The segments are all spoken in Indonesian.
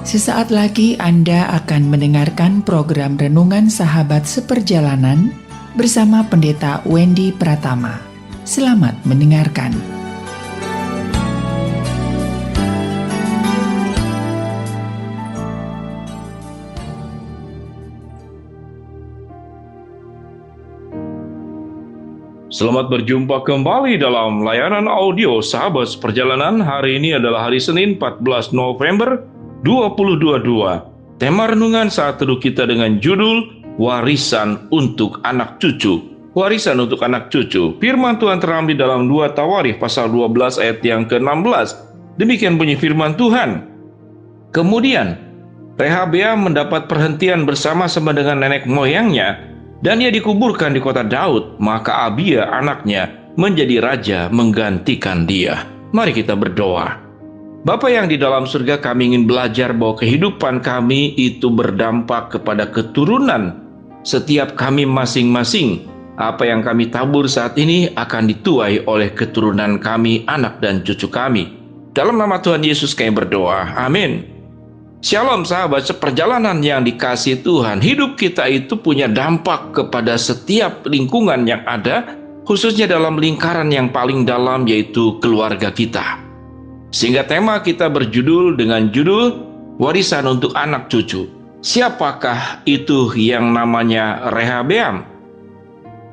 Sesaat lagi Anda akan mendengarkan program Renungan Sahabat Seperjalanan bersama Pendeta Wendy Pratama. Selamat mendengarkan. Selamat berjumpa kembali dalam layanan audio Sahabat Seperjalanan. Hari ini adalah hari Senin 14 November 2022. Tema renungan saat teduh kita dengan judul Warisan untuk Anak Cucu. Warisan untuk anak cucu. Firman Tuhan terambil dalam 2 Tawarikh pasal 12 ayat yang ke-16. Demikian bunyi firman Tuhan. Kemudian Rehabeam mendapat perhentian bersama-sama dengan nenek moyangnya, dan ia dikuburkan di kota Daud. Maka Abia anaknya menjadi raja menggantikan dia. Mari kita berdoa. Bapa yang di dalam surga, kami ingin belajar bahwa kehidupan kami itu berdampak kepada keturunan setiap kami masing-masing. Apa yang kami tabur saat ini akan dituai oleh keturunan kami, anak dan cucu kami. Dalam nama Tuhan Yesus kami berdoa. Amin. Shalom sahabat seperjalanan yang dikasihi Tuhan. Hidup kita itu punya dampak kepada setiap lingkungan yang ada, khususnya dalam lingkaran yang paling dalam, yaitu keluarga kita. Sehingga tema kita berjudul dengan judul Warisan untuk Anak Cucu. Siapakah itu yang namanya Rehabeam?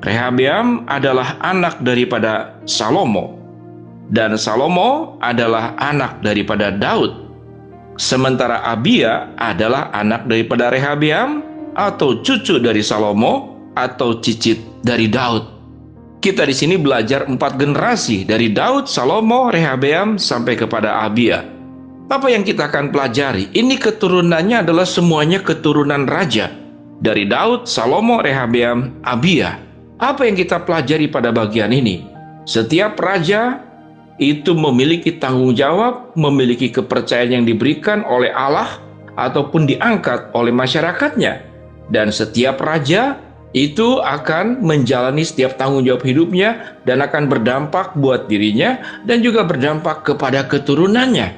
Rehabeam adalah anak daripada Salomo, dan Salomo adalah anak daripada Daud. Sementara Abia adalah anak daripada Rehabeam, atau cucu dari Salomo, atau cicit dari Daud. Kita di sini belajar 4 generasi dari Daud, Salomo, Rehabeam sampai kepada Abia. Apa yang kita akan pelajari? Ini keturunannya adalah semuanya keturunan raja. Dari Daud, Salomo, Rehabeam, Abia. Apa yang kita pelajari pada bagian ini? Setiap raja itu memiliki tanggung jawab, memiliki kepercayaan yang diberikan oleh Allah ataupun diangkat oleh masyarakatnya. Dan setiap raja itu akan menjalani setiap tanggung jawab hidupnya dan akan berdampak buat dirinya dan juga berdampak kepada keturunannya.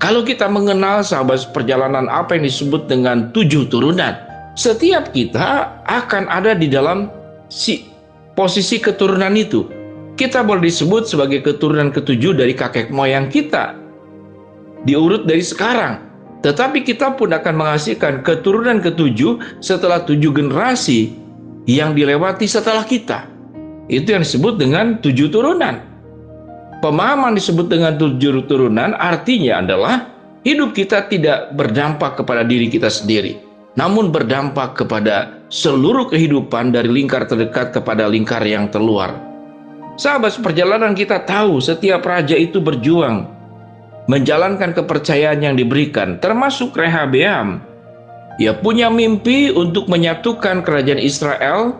Kalau kita mengenal sahabat perjalanan apa yang disebut dengan 7 turunan, setiap kita akan ada di dalam posisi keturunan itu. Kita boleh disebut sebagai keturunan ke-7 dari kakek moyang kita, diurut dari sekarang. Tetapi kita pun akan menghasilkan keturunan ke-7 setelah 7 generasi yang dilewati setelah kita. Itu yang disebut dengan 7 turunan. Pemahaman disebut dengan 7 turunan artinya adalah hidup kita tidak berdampak kepada diri kita sendiri, namun berdampak kepada seluruh kehidupan dari lingkar terdekat kepada lingkar yang terluar. Sahabat seperjalanan, kita tahu setiap raja itu berjuang menjalankan kepercayaan yang diberikan, termasuk Rehabeam. Ia punya mimpi untuk menyatukan kerajaan Israel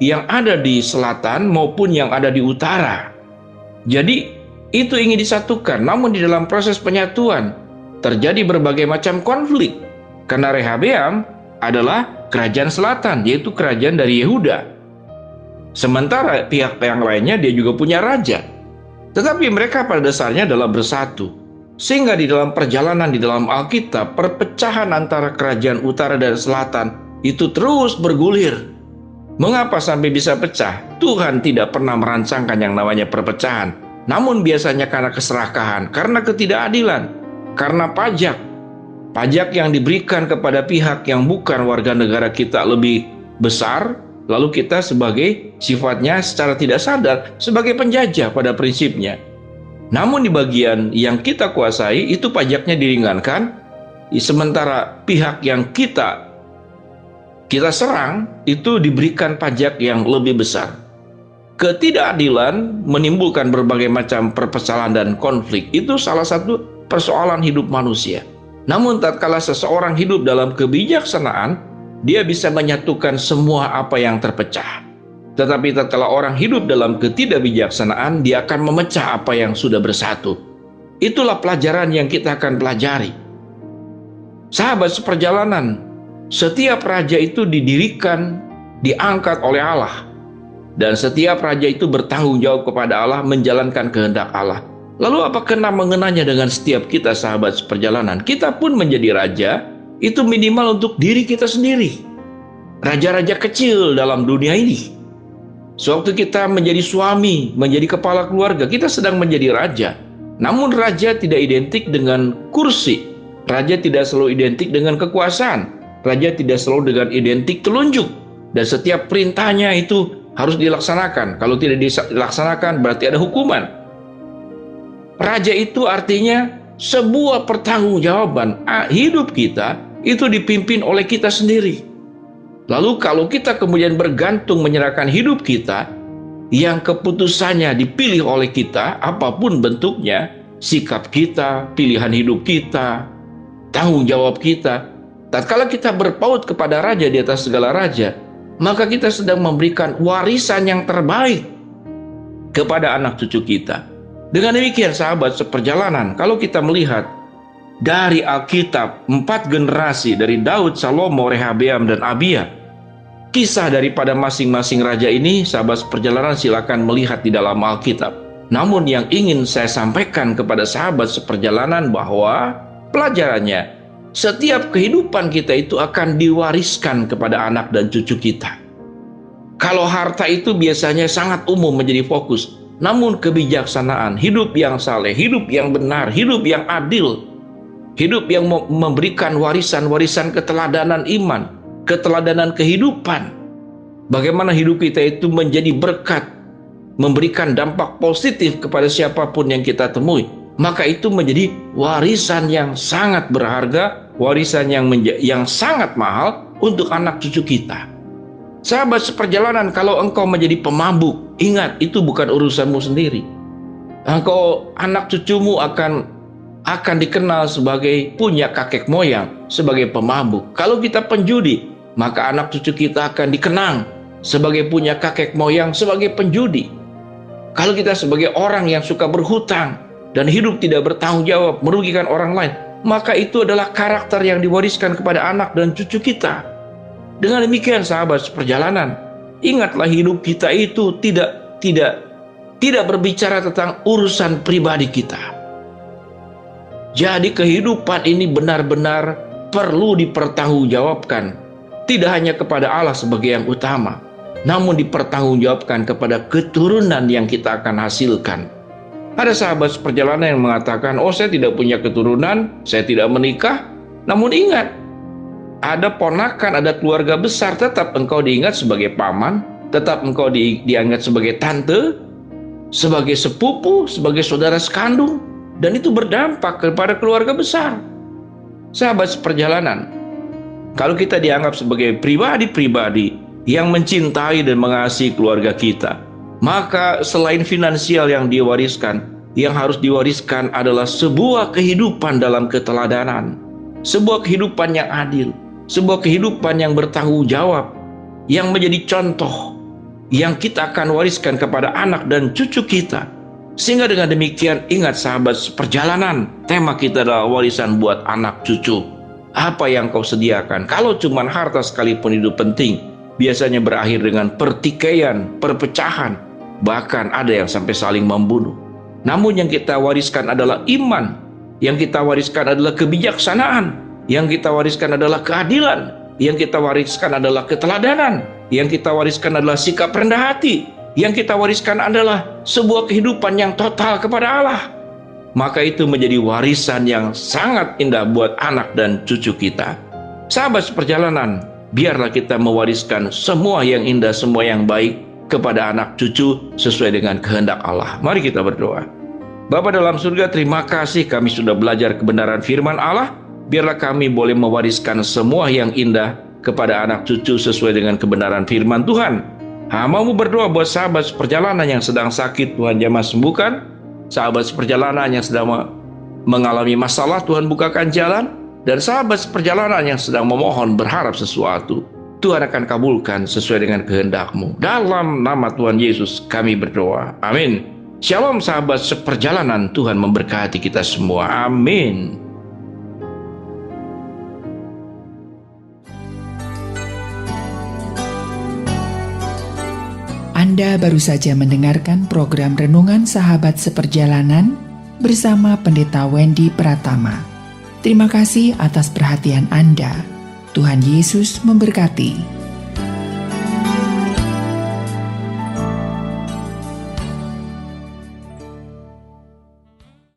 yang ada di selatan maupun yang ada di utara. Jadi itu ingin disatukan, namun di dalam proses penyatuan terjadi berbagai macam konflik. Karena Rehabeam adalah kerajaan selatan, yaitu kerajaan dari Yehuda. Sementara pihak yang lainnya dia juga punya raja. Tetapi mereka pada dasarnya adalah bersatu. Sehingga di dalam perjalanan di dalam Alkitab, perpecahan antara kerajaan utara dan selatan itu terus bergulir. Mengapa sampai bisa pecah? Tuhan tidak pernah merancangkan yang namanya perpecahan. Namun biasanya karena keserakahan, karena ketidakadilan, karena pajak. Pajak yang diberikan kepada pihak yang bukan warga negara kita lebih besar, lalu kita sebagai sifatnya secara tidak sadar sebagai penjajah pada prinsipnya. Namun di bagian yang kita kuasai itu pajaknya diringankan, sementara pihak yang kita serang itu diberikan pajak yang lebih besar. Ketidakadilan menimbulkan berbagai macam perpecahan dan konflik. Itu salah satu persoalan hidup manusia. Namun tatkala seseorang hidup dalam kebijaksanaan, dia bisa menyatukan semua apa yang terpecah. Tetapi tatkala orang hidup dalam ketidakbijaksanaan, dia akan memecah apa yang sudah bersatu. Itulah pelajaran yang kita akan pelajari. Sahabat seperjalanan, setiap raja itu didirikan, diangkat oleh Allah. Dan setiap raja itu bertanggung jawab kepada Allah, menjalankan kehendak Allah. Lalu apa kena mengenanya dengan setiap kita sahabat seperjalanan? Kita pun menjadi raja, itu minimal untuk diri kita sendiri. Raja-raja kecil dalam dunia ini. Sewaktu kita menjadi suami, menjadi kepala keluarga, kita sedang menjadi raja. Namun raja tidak identik dengan kursi. Raja tidak selalu identik dengan kekuasaan. Raja tidak selalu dengan identik telunjuk. Dan setiap perintahnya itu harus dilaksanakan. Kalau tidak dilaksanakan berarti ada hukuman. Raja itu artinya sebuah pertanggungjawaban. Hidup kita itu dipimpin oleh kita sendiri. Lalu kalau kita kemudian bergantung menyerahkan hidup kita, yang keputusannya dipilih oleh kita, apapun bentuknya, sikap kita, pilihan hidup kita, tanggung jawab kita, tatkala kita berpaut kepada raja di atas segala raja, maka kita sedang memberikan warisan yang terbaik kepada anak cucu kita. Dengan demikian sahabat seperjalanan, kalau kita melihat dari Alkitab 4 generasi dari Daud, Salomo, Rehabeam, dan Abia, kisah daripada masing-masing raja ini sahabat seperjalanan silakan melihat di dalam Alkitab. Namun yang ingin saya sampaikan kepada sahabat seperjalanan bahwa pelajarannya, setiap kehidupan kita itu akan diwariskan kepada anak dan cucu kita. Kalau harta itu biasanya sangat umum menjadi fokus, namun kebijaksanaan, hidup yang saleh, hidup yang benar, hidup yang adil, hidup yang memberikan warisan-warisan keteladanan iman, keteladanan kehidupan. Bagaimana hidup kita itu menjadi berkat, memberikan dampak positif kepada siapapun yang kita temui. Maka itu menjadi warisan yang sangat berharga, warisan yang sangat mahal untuk anak cucu kita. Sahabat seperjalanan, kalau engkau menjadi pemabuk, ingat itu bukan urusanmu sendiri. Engkau, anak cucumu akan dikenal sebagai punya kakek moyang, sebagai pemabuk. Kalau kita penjudi, maka anak cucu kita akan dikenang sebagai punya kakek moyang, sebagai penjudi. Kalau kita sebagai orang yang suka berhutang dan hidup tidak bertanggung jawab, merugikan orang lain, maka itu adalah karakter yang diwariskan kepada anak dan cucu kita. Dengan demikian sahabat seperjalanan, ingatlah hidup kita itu tidak berbicara tentang urusan pribadi kita. Jadi kehidupan ini benar-benar perlu dipertanggungjawabkan, tidak hanya kepada Allah sebagai yang utama, namun dipertanggungjawabkan kepada keturunan yang kita akan hasilkan. Ada sahabat seperjalanan yang mengatakan, oh saya tidak punya keturunan, saya tidak menikah. Namun ingat, ada ponakan, ada keluarga besar, tetap engkau diingat sebagai paman, tetap engkau dianggap sebagai tante, sebagai sepupu, sebagai saudara sekandung, dan itu berdampak kepada keluarga besar. Sahabat seperjalanan, kalau kita dianggap sebagai pribadi-pribadi yang mencintai dan mengasihi keluarga kita, maka selain finansial yang diwariskan, yang harus diwariskan adalah sebuah kehidupan dalam keteladanan, sebuah kehidupan yang adil, sebuah kehidupan yang bertanggung jawab, yang menjadi contoh yang kita akan wariskan kepada anak dan cucu kita. Sehingga dengan demikian, ingat sahabat seperjalanan, tema kita adalah warisan buat anak cucu. Apa yang kau sediakan? Kalau cuma harta sekalipun itu penting, biasanya berakhir dengan pertikaian, perpecahan, bahkan ada yang sampai saling membunuh. Namun yang kita wariskan adalah iman, yang kita wariskan adalah kebijaksanaan, yang kita wariskan adalah keadilan, yang kita wariskan adalah keteladanan, yang kita wariskan adalah sikap rendah hati, yang kita wariskan adalah sebuah kehidupan yang total kepada Allah. Maka itu menjadi warisan yang sangat indah buat anak dan cucu kita. Sahabat seperjalanan, biarlah kita mewariskan semua yang indah, semua yang baik kepada anak cucu sesuai dengan kehendak Allah. Mari kita berdoa. Bapa dalam surga, terima kasih kami sudah belajar kebenaran firman Allah. Biarlah kami boleh mewariskan semua yang indah kepada anak cucu sesuai dengan kebenaran firman Tuhan. Hamba-Mu berdoa buat sahabat seperjalanan yang sedang sakit, Tuhan jamah sembuhkan. Sahabat seperjalanan yang sedang mengalami masalah, Tuhan bukakan jalan. Dan sahabat seperjalanan yang sedang memohon berharap sesuatu, Tuhan akan kabulkan sesuai dengan kehendak-Mu. Dalam nama Tuhan Yesus kami berdoa. Amin. Shalom sahabat seperjalanan, Tuhan memberkati kita semua. Amin. Anda baru saja mendengarkan program Renungan Sahabat Seperjalanan bersama Pendeta Wendy Pratama. Terima kasih atas perhatian Anda. Tuhan Yesus memberkati.